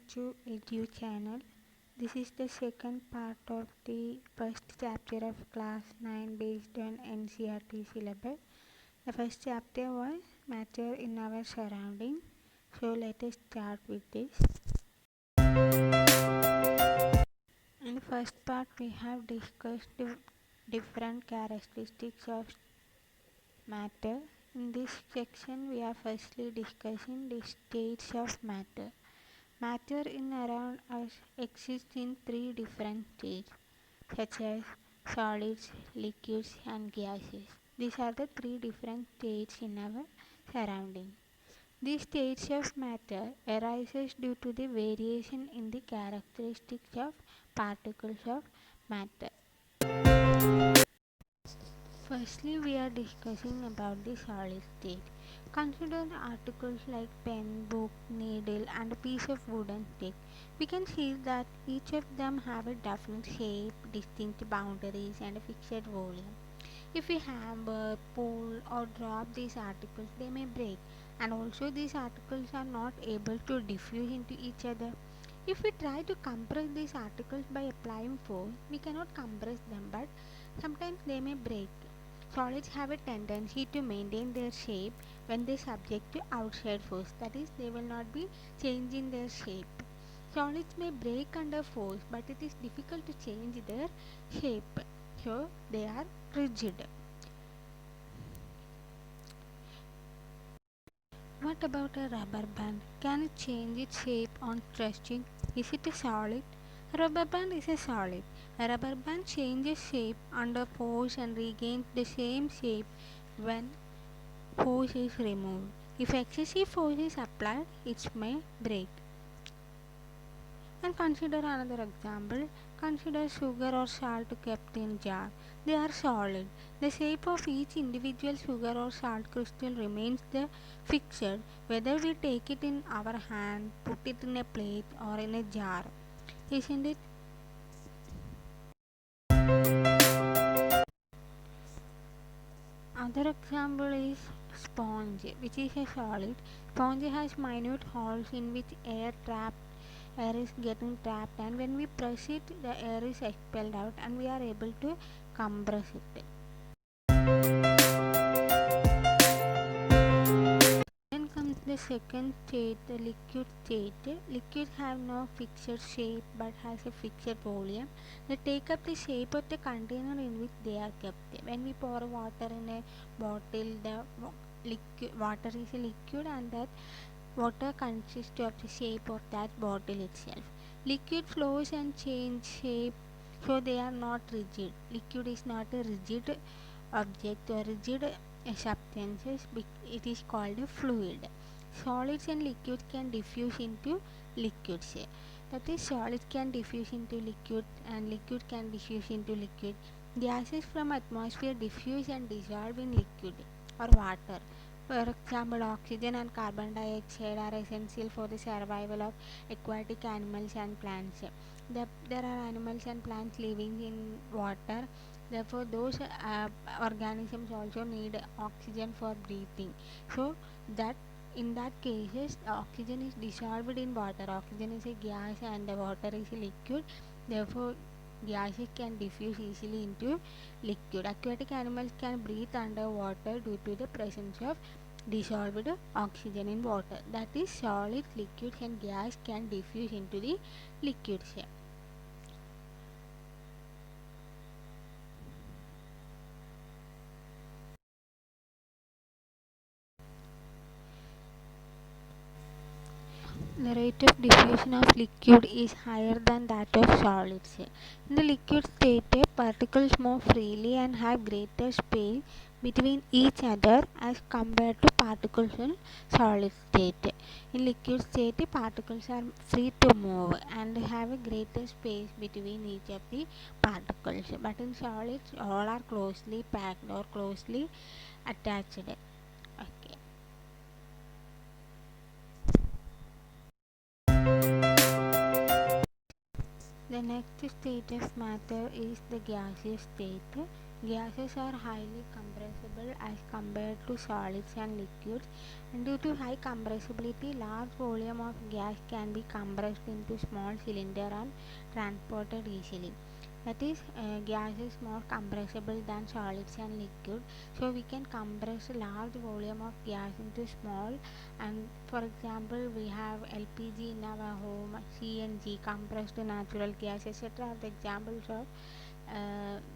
to Edu channel. This is the second part of the first chapter of class 9 based on NCERT syllabus. The first chapter was matter in our surrounding. So let us start with this. In the first part we have discussed the different characteristics of matter. In this section we are firstly discussing the states of matter. Matter in around us exists in three different states, such as solids, liquids and gases. These are the three different states in our surrounding. These states of matter arises due to the variation in the characteristics of particles of matter. Firstly, we are discussing about the solid state. Consider articles like pen, book, needle and a piece of wooden stick. We can see that each of them have a definite shape, distinct boundaries and a fixed volume. If we hammer, pull or drop these articles, they may break, and also these articles are not able to diffuse into each other. If we try to compress these articles by applying force, we cannot compress them, but sometimes they may break. Solids have a tendency to maintain their shape when they subject to outside force, that is, they will not be changing their shape. Solids may break under force, but it is difficult to change their shape, so they are rigid. What about a rubber band? Can it change its shape on stretching? Is it a solid? A rubber band is a solid. A rubber band changes shape under force and regains the same shape when force is removed. If excessive force is applied, it may break. And consider another example. Consider sugar or salt kept in jar. They are solid. The shape of each individual sugar or salt crystal remains the fixed whether we take it in our hand, put it in a plate or in a jar. Isn't it? Other example is sponge, which is a solid. Sponge has minute holes in which air is getting trapped, and when we press it, the air is expelled out and we are able to compress it. Then comes the second state, the liquid state. Liquids have no fixed shape but has a fixed volume. They take up the shape of the container in which they are kept. When we pour water in a bottle, the water is a liquid and that water consists of the shape of that bottle itself. Liquid flows and change shape, so they are not rigid. Liquid is not a rigid object or rigid substances. It is called a fluid. Solids and liquids can diffuse into liquids. That is, solids can diffuse into liquid and liquid can diffuse into liquid. Gases from atmosphere diffuse and dissolve in liquid or water. For example, oxygen and carbon dioxide are essential for the survival of aquatic animals and plants. There are animals and plants living in water. Therefore, those organisms also need oxygen for breathing. So, that in that cases, oxygen is dissolved in water. Oxygen is a gas and the water is a liquid. Therefore, gases can diffuse easily into liquid. Aquatic animals can breathe underwater due to the presence of dissolved oxygen in water. That is, solid, liquids and gas can diffuse into the liquids. The rate of diffusion of liquid is higher than that of solids. In the liquid state, particles move freely and have greater space between each other as compared to particles in solid state. In liquid state, particles are free to move and have a greater space between each of the particles. But in solids, all are closely packed or closely attached. Okay. The next state of matter is the gaseous state. Gases are highly compressible as compared to solids and liquids, and due to high compressibility, large volume of gas can be compressed into small cylinder and transported easily. That is, gas is more compressible than solids and liquid, so we can compress a large volume of gas into small. And for example, we have LPG in our home, CNG, compressed natural gas, etc. are the examples of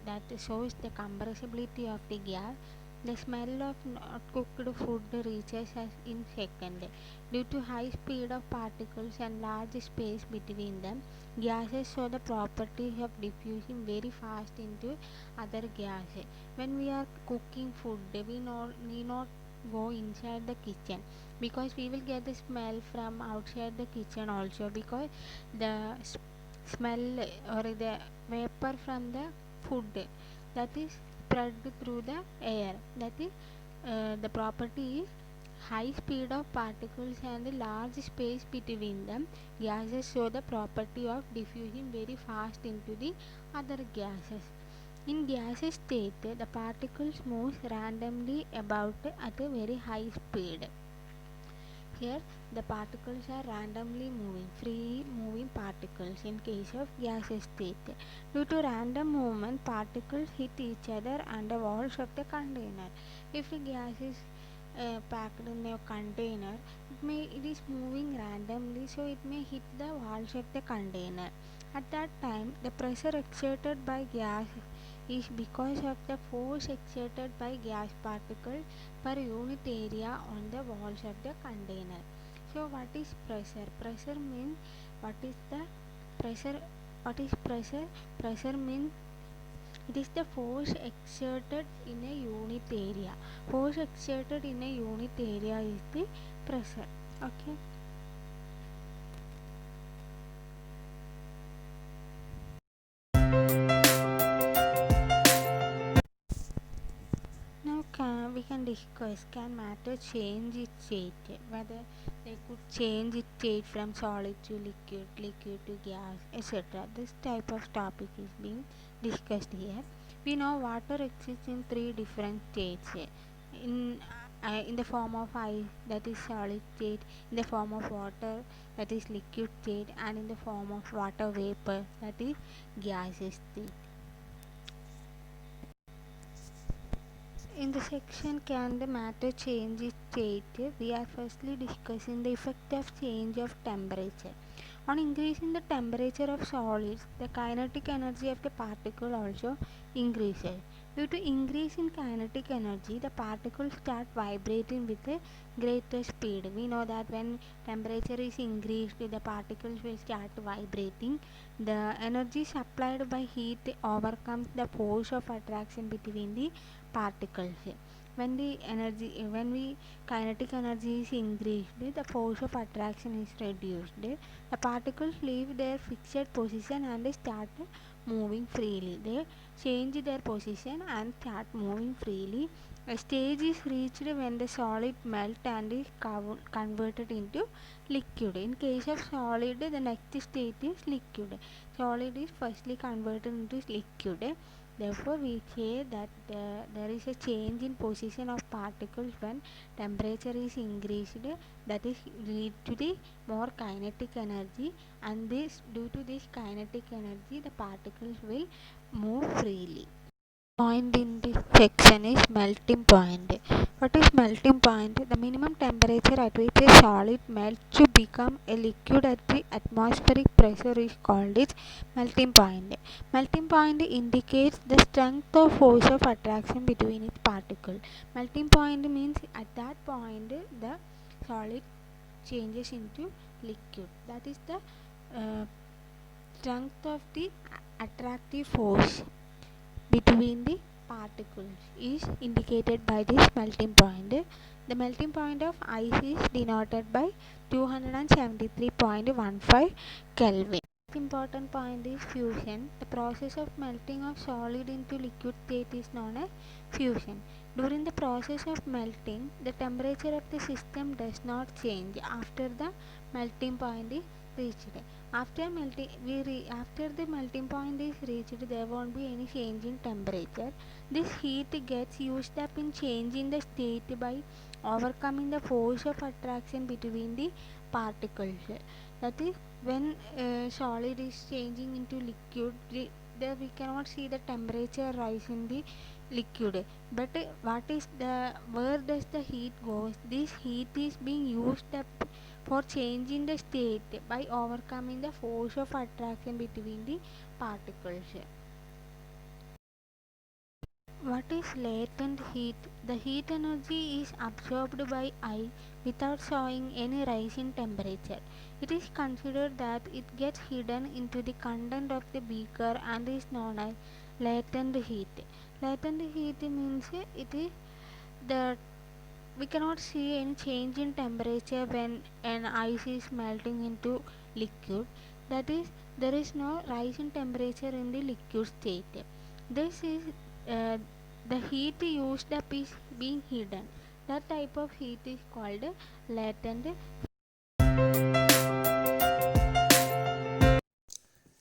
that shows the compressibility of the gas. The smell of not cooked food reaches us in seconds. Due to high speed of particles and large space between them, gases show the properties of diffusing very fast into other gases. When we are cooking food, we need not go inside the kitchen, because we will get the smell from outside the kitchen also, because the smell or the vapor from the food that is spread through the air. That is, the property is high speed of particles and a large space between them. Gases show the property of diffusing very fast into the other gases. In gaseous state, the particles move randomly about at a very high speed. Here, the particles are randomly moving, free moving particles in case of gaseous state. Due to random movement, particles hit each other and the walls of the container. If a gas is packed in a container, it is moving randomly, so it may hit the walls of the container. At that time, the pressure exerted by gas is because of the force exerted by gas particle per unit area on the walls of the container. So what is pressure? Pressure means what is the pressure? What is pressure? Pressure means it is the force exerted in a unit area. Force exerted in a unit area is the pressure. Okay. Now we can discuss, can matter change its state, whether they could change its state from solid to liquid, liquid to gas, etc. This type of topic is being discussed here. We know water exists in three different states, in in the form of ice, that is solid state, in the form of water, that is liquid state, and in the form of water vapor, that is gaseous state. In the section Can the Matter Change its State, we are firstly discussing the effect of change of temperature. On increasing the temperature of solids, the kinetic energy of the particle also increases. Due to increase in kinetic energy, the particles start vibrating with a greater speed. We know that when temperature is increased, the particles will start vibrating. The energy supplied by heat overcomes the force of attraction between the particles. When we kinetic energy is increased, the force of attraction is reduced. The particles leave their fixed position and start moving freely. They change their position and start moving freely. A stage is reached when the solid melt and is converted into liquid. In case of solid, the next state is liquid. Solid is firstly converted into liquid. Therefore, we say that there is a change in position of particles when temperature is increased. That is lead to the more kinetic energy, and this due to this kinetic energy, the particles will move freely. Point in this section is melting point. What is melting point? The minimum temperature at which a solid melts to become a liquid at the atmospheric pressure is called its melting point. Melting point indicates the strength of force of attraction between its particles. Melting point means at that point the solid changes into liquid. That is the strength of the attractive force between the particles is indicated by this melting point. The melting point of ice is denoted by 273.15 Kelvin. Important point is fusion. The process of melting of solid into liquid state is known as fusion. During the process of melting, the temperature of the system does not change after the melting point is reached. After the melting point is reached, there won't be any change in temperature. This heat gets used up in changing the state by overcoming the force of attraction between the particles. That is, when solid is changing into liquid, there we cannot see the temperature rise in the liquid. But where does the heat go? This heat is being used up for changing the state by overcoming the force of attraction between the particles. What is latent heat? The heat energy is absorbed by eye without showing any rise in temperature. It is considered that it gets hidden into the content of the beaker and is known as latent heat. Latent heat means it is the we cannot see any change in temperature when an ice is melting into liquid. That is, there is no rise in temperature in the liquid state. This is uh, the heat used up is being hidden. That type of heat is called latent.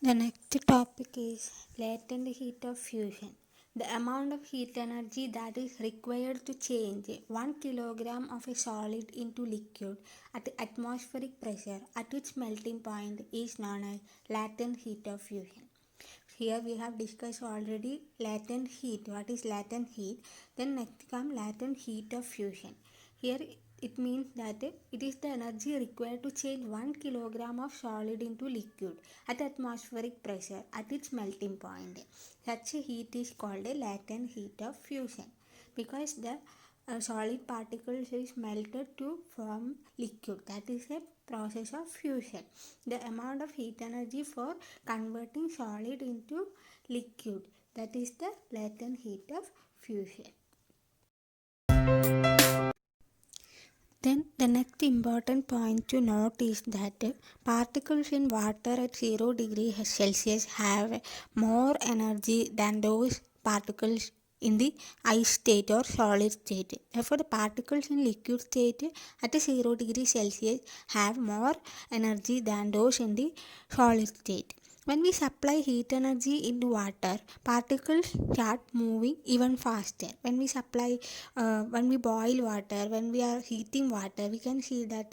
The next topic is latent heat of fusion. The amount of heat energy that is required to change 1 kilogram of a solid into liquid at atmospheric pressure at its melting point is known as latent heat of fusion. Here we have discussed already latent heat. What is latent heat? Then next come latent heat of fusion. Here it means that it is the energy required to change 1 kilogram of solid into liquid at atmospheric pressure at its melting point. Such a heat is called a latent heat of fusion because the solid particles is melted to form liquid. That is a process of fusion. The amount of heat energy for converting solid into liquid, that is the latent heat of fusion. Then the next important point to note is that particles in water at 0 degree Celsius have more energy than those particles in the ice state or solid state. Therefore, the particles in liquid state at 0 degree Celsius have more energy than those in the solid state. When we supply heat energy into water, particles start moving even faster. When we boil water, when we are heating water, we can see that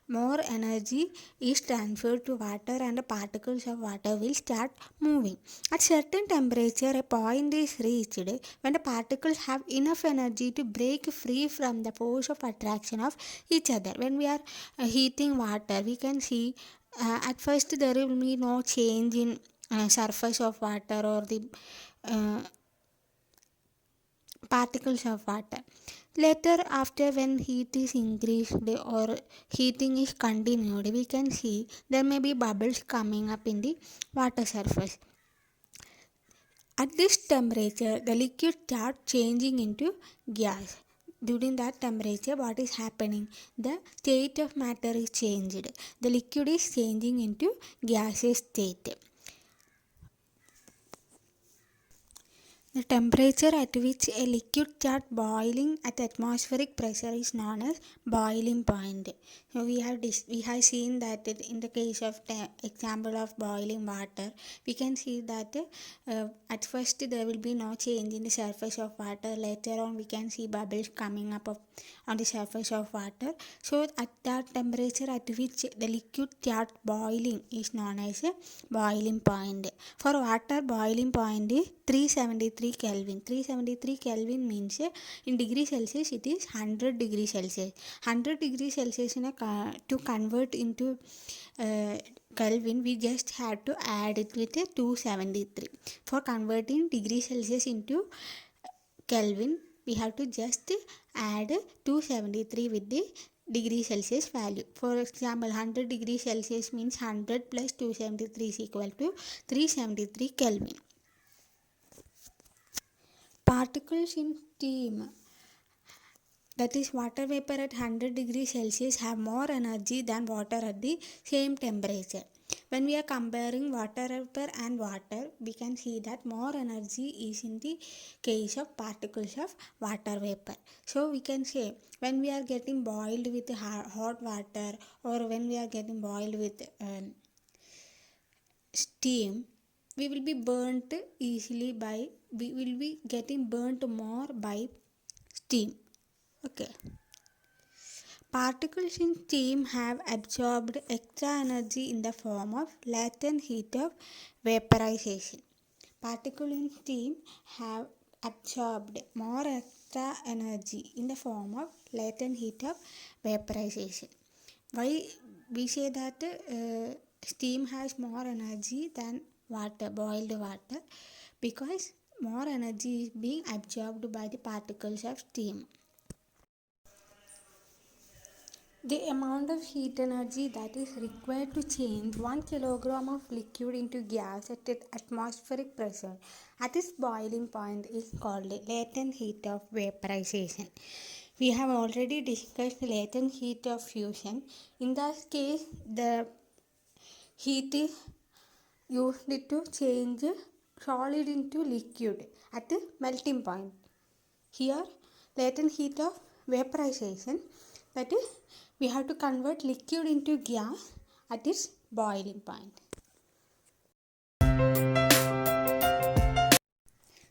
more energy is transferred to water and the particles of water will start moving. At certain temperature, a point is reached when the particles have enough energy to break free from the force of attraction of each other. When we are heating water, we can see at first there will be no change in surface of water or the uh, particles of water. Later, after when heat is increased or heating is continued, we can see there may be bubbles coming up in the water surface. At this temperature, the liquid starts changing into gas. During that temperature, what is happening? The state of matter is changed. The liquid is changing into gaseous state. The temperature at which a liquid starts boiling at atmospheric pressure is known as boiling point. So we have seen that in the case of example of boiling water, we can see that at first there will be no change in the surface of water. Later on, we can see bubbles coming up on the surface of water. So at that temperature at which the liquid starts boiling is known as a boiling point. For water, boiling point is 373 Kelvin. 373 Kelvin means in degree Celsius it is 100 degree Celsius. 100 degree Celsius to convert into Kelvin, we just had to add it with a 273. For converting degree Celsius into Kelvin, we have to just add 273 with the degree Celsius value. For example, 100 degree Celsius means 100 plus 273 is equal to 373 Kelvin. Particles in steam, that is water vapor at 100 degrees Celsius, have more energy than water at the same temperature. When we are comparing water vapor and water, we can see that more energy is in the case of particles of water vapor. So we can say when we are getting boiled with hot water or when we are getting boiled with steam, we will be burnt easily by, we will be getting burnt more by steam. Okay. Particles in steam have absorbed extra energy in the form of latent heat of vaporization. Particles in steam have absorbed more extra energy in the form of latent heat of vaporization. Why we say that steam has more energy than water, boiled water? Because more energy is being absorbed by the particles of steam. The amount of heat energy that is required to change 1 kilogram of liquid into gas at atmospheric pressure at its boiling point is called latent heat of vaporization. We have already discussed latent heat of fusion. In that case, the heat is used to change solid into liquid at the melting point. Here, latent heat of vaporization, that is, we have to convert liquid into gas at its boiling point.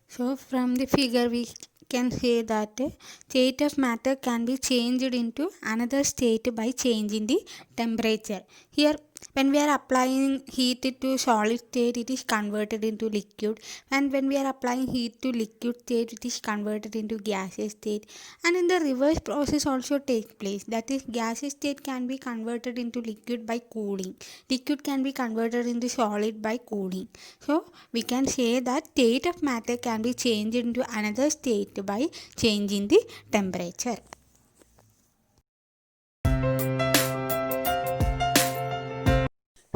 So from the figure we can say that state of matter can be changed into another state by changing the temperature. Here when we are applying heat to solid state, it is converted into liquid, and when we are applying heat to liquid state, it is converted into gaseous state. And in the reverse process also takes place, that is gaseous state can be converted into liquid by cooling, liquid can be converted into solid by cooling. So we can say that state of matter can be changed into another state by changing the temperature.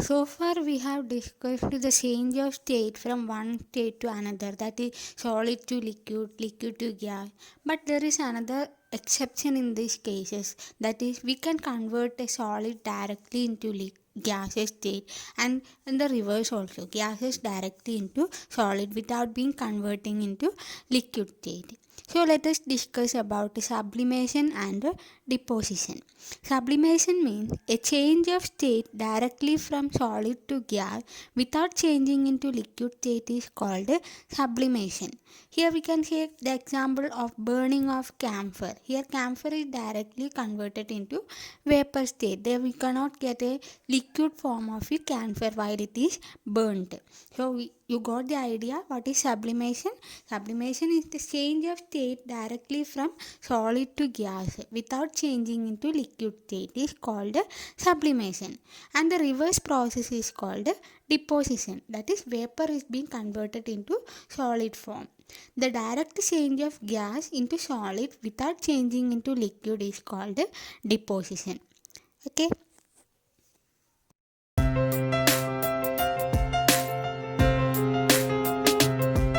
So far we have discussed the change of state from one state to another, that is solid to liquid, liquid to gas. But there is another exception in these cases, that is we can convert a solid directly into gaseous state, and in the reverse also, gases directly into solid without being converting into liquid state. So let us discuss about sublimation and deposition. Sublimation means a change of state directly from solid to gas without changing into liquid state is called sublimation. Here we can take the example of burning of camphor. Here camphor is directly converted into vapor state. There we cannot get a liquid form of a camphor while it is burnt. So you got the idea what is sublimation? Sublimation is the change of state directly from solid to gas without changing into liquid state is called sublimation. And the reverse process is called deposition. That is vapor is being converted into solid form. The direct change of gas into solid without changing into liquid is called deposition. Okay.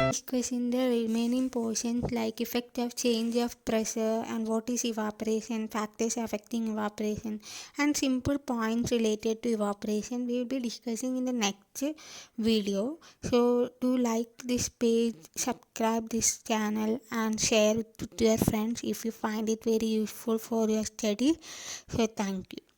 Discussing the remaining portions like effect of change of pressure and what is evaporation, factors affecting evaporation, and simple points related to evaporation we will be discussing in the next video. So do like this page, subscribe this channel and share it to your friends if you find it very useful for your study. So thank you.